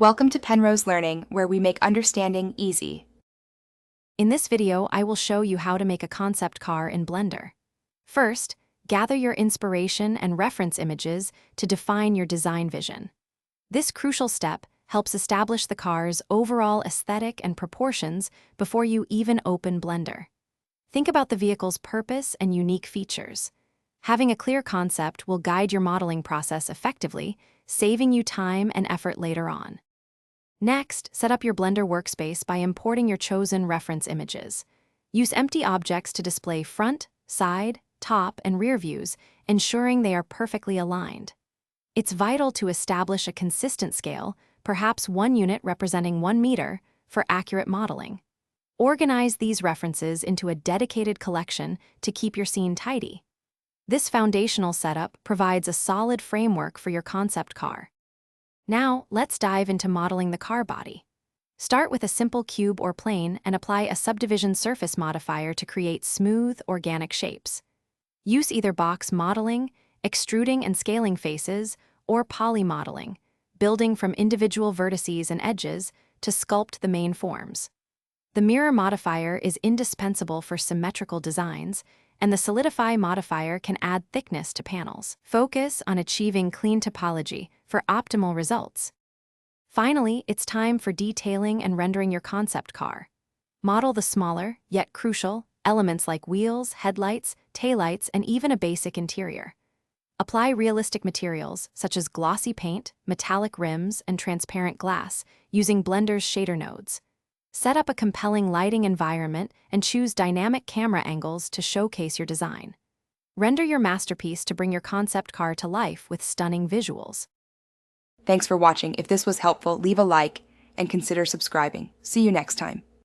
Welcome to Penrose Learning, where we make understanding easy. In this video, I will show you how to make a concept car in Blender. First, gather your inspiration and reference images to define your design vision. This crucial step helps establish the car's overall aesthetic and proportions before you even open Blender. Think about the vehicle's purpose and unique features. Having a clear concept will guide your modeling process effectively, saving you time and effort later on. Next, set up your Blender workspace by importing your chosen reference images. Use empty objects to display front, side, top, and rear views, ensuring they are perfectly aligned. It's vital to establish a consistent scale, perhaps one unit representing 1 meter, for accurate modeling. Organize these references into a dedicated collection to keep your scene tidy. This foundational setup provides a solid framework for your concept car. Now, let's dive into modeling the car body. Start with a simple cube or plane and apply a subdivision surface modifier to create smooth, organic shapes. Use either box modeling, extruding and scaling faces, or poly modeling, building from individual vertices and edges to sculpt the main forms. The mirror modifier is indispensable for symmetrical designs, and the solidify modifier can add thickness to panels. Focus on achieving clean topology for optimal results. Finally, it's time for detailing and rendering your concept car. Model the smaller, yet crucial, elements like wheels, headlights, taillights, and even a basic interior. Apply realistic materials such as glossy paint, metallic rims, and transparent glass using Blender's shader nodes. Set up a compelling lighting environment and choose dynamic camera angles to showcase your design. Render your masterpiece to bring your concept car to life with stunning visuals. Thanks for watching. If this was helpful, leave a like and consider subscribing. See you next time.